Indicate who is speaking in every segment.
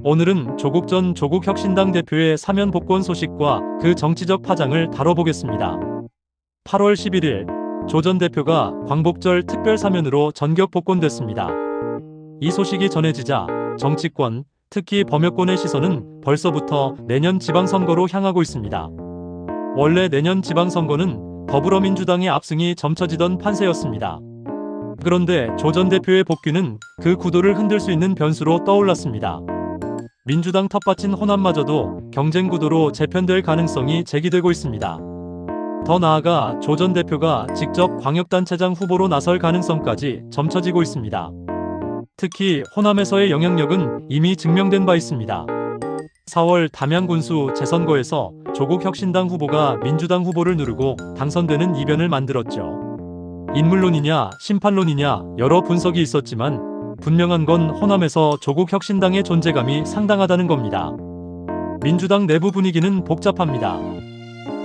Speaker 1: 오늘은 조국 전 조국혁신당 대표의 사면 복권 소식과 그 정치적 파장을 다뤄보겠습니다. 8월 11일 조 전 대표가 광복절 특별 사면으로 전격 복권됐습니다. 이 소식이 전해지자 정치권, 특히 범여권의 시선은 벌써부터 내년 지방선거로 향하고 있습니다. 원래 내년 지방선거는 더불어민주당의 압승이 점쳐지던 판세였습니다. 그런데 조 전 대표의 복귀는 그 구도를 흔들 수 있는 변수로 떠올랐습니다. 민주당 텃밭인 호남마저도 경쟁 구도로 재편될 가능성이 제기되고 있습니다. 더 나아가 조 전 대표가 직접 광역단체장 후보로 나설 가능성까지 점쳐지고 있습니다. 특히 호남에서의 영향력은 이미 증명된 바 있습니다. 4월 담양군수 재선거에서 조국혁신당 후보가 민주당 후보를 누르고 당선되는 이변을 만들었죠. 인물론이냐 심판론이냐 여러 분석이 있었지만 분명한 건 호남에서 조국혁신당의 존재감이 상당하다는 겁니다. 민주당 내부 분위기는 복잡합니다.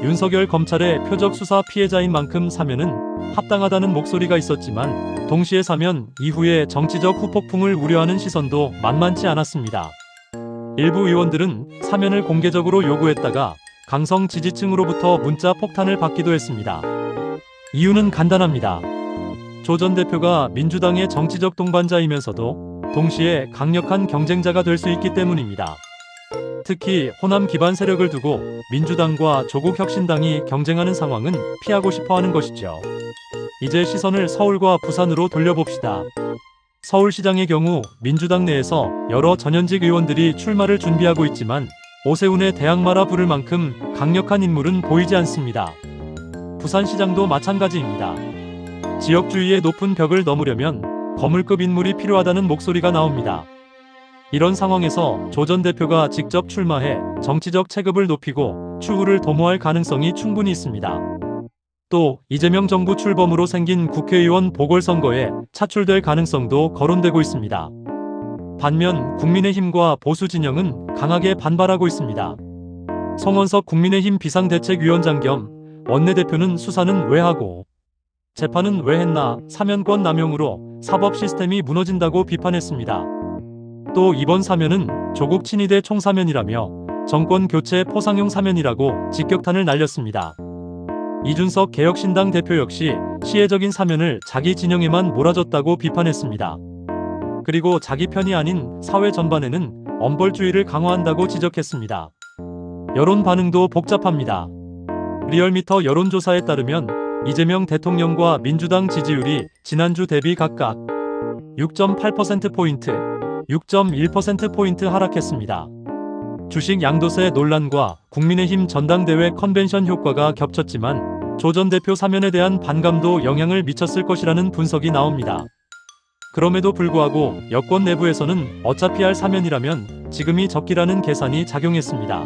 Speaker 1: 윤석열 검찰의 표적 수사 피해자인 만큼 사면은 합당하다는 목소리가 있었지만 동시에 사면 이후에 정치적 후폭풍을 우려하는 시선도 만만치 않았습니다. 일부 의원들은 사면을 공개적으로 요구했다가 강성 지지층으로부터 문자 폭탄을 받기도 했습니다. 이유는 간단합니다. 조 전 대표가 민주당의 정치적 동반자이면서도 동시에 강력한 경쟁자가 될 수 있기 때문입니다. 특히 호남 기반 세력을 두고 민주당과 조국혁신당이 경쟁하는 상황은 피하고 싶어하는 것이죠. 이제 시선을 서울과 부산으로 돌려봅시다. 서울시장의 경우 민주당 내에서 여러 전현직 의원들이 출마를 준비하고 있지만 오세훈의 대항마라 부를 만큼 강력한 인물은 보이지 않습니다. 부산시장도 마찬가지입니다. 지역주의의 높은 벽을 넘으려면 거물급 인물이 필요하다는 목소리가 나옵니다. 이런 상황에서 조 전 대표가 직접 출마해 정치적 체급을 높이고 추후를 도모할 가능성이 충분히 있습니다. 또 이재명 정부 출범으로 생긴 국회의원 보궐선거에 차출될 가능성도 거론되고 있습니다. 반면 국민의힘과 보수 진영은 강하게 반발하고 있습니다. 송원석 국민의힘 비상대책위원장 겸 원내대표는 수사는 왜 하고 재판은 왜 했나 사면권 남용으로 사법 시스템이 무너진다고 비판했습니다. 또 이번 사면은 조국 친위대 총사면이라며 정권 교체 포상용 사면이라고 직격탄을 날렸습니다. 이준석 개혁신당 대표 역시 시혜적인 사면을 자기 진영에만 몰아줬다고 비판했습니다. 그리고 자기 편이 아닌 사회 전반에는 엄벌주의를 강화한다고 지적했습니다. 여론 반응도 복잡합니다. 리얼미터 여론조사에 따르면 이재명 대통령과 민주당 지지율이 지난주 대비 각각 6.8%포인트, 6.1%포인트 하락했습니다. 주식 양도세 논란과 국민의힘 전당대회 컨벤션 효과가 겹쳤지만 조 전 대표 사면에 대한 반감도 영향을 미쳤을 것이라는 분석이 나옵니다. 그럼에도 불구하고 여권 내부에서는 어차피 할 사면이라면 지금이 적기라는 계산이 작용했습니다.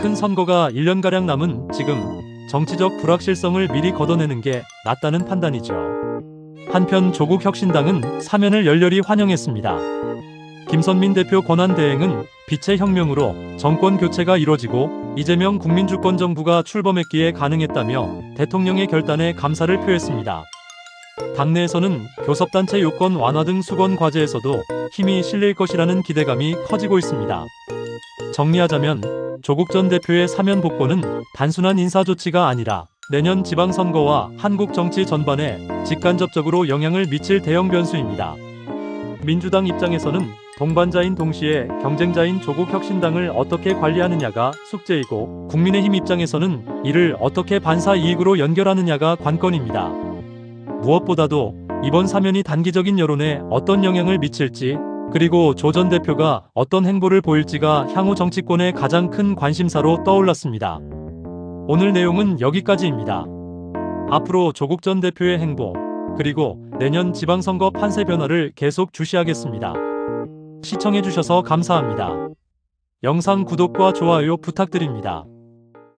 Speaker 1: 큰 선거가 1년가량 남은 지금 정치적 불확실성을 미리 걷어내는 게 낫다는 판단이죠. 한편 조국혁신당은 사면을 열렬히 환영했습니다. 김선민 대표 권한대행은 빛의 혁명으로 정권 교체가 이뤄지고 이재명 국민주권정부가 출범했기에 가능했다며 대통령의 결단에 감사를 표했습니다. 당내에서는 교섭단체 요건 완화 등 수건 과제에서도 힘이 실릴 것이라는 기대감이 커지고 있습니다. 정리하자면 조국 전 대표의 사면 복권은 단순한 인사조치가 아니라 내년 지방선거와 한국 정치 전반에 직간접적으로 영향을 미칠 대형 변수입니다. 민주당 입장에서는 동반자인 동시에 경쟁자인 조국혁신당을 어떻게 관리하느냐가 숙제이고 국민의힘 입장에서는 이를 어떻게 반사 이익으로 연결하느냐가 관건입니다. 무엇보다도 이번 사면이 단기적인 여론에 어떤 영향을 미칠지 그리고 조 전 대표가 어떤 행보를 보일지가 향후 정치권의 가장 큰 관심사로 떠올랐습니다. 오늘 내용은 여기까지입니다. 앞으로 조국 전 대표의 행보 그리고 내년 지방선거 판세 변화를 계속 주시하겠습니다. 시청해주셔서 감사합니다. 영상 구독과 좋아요 부탁드립니다.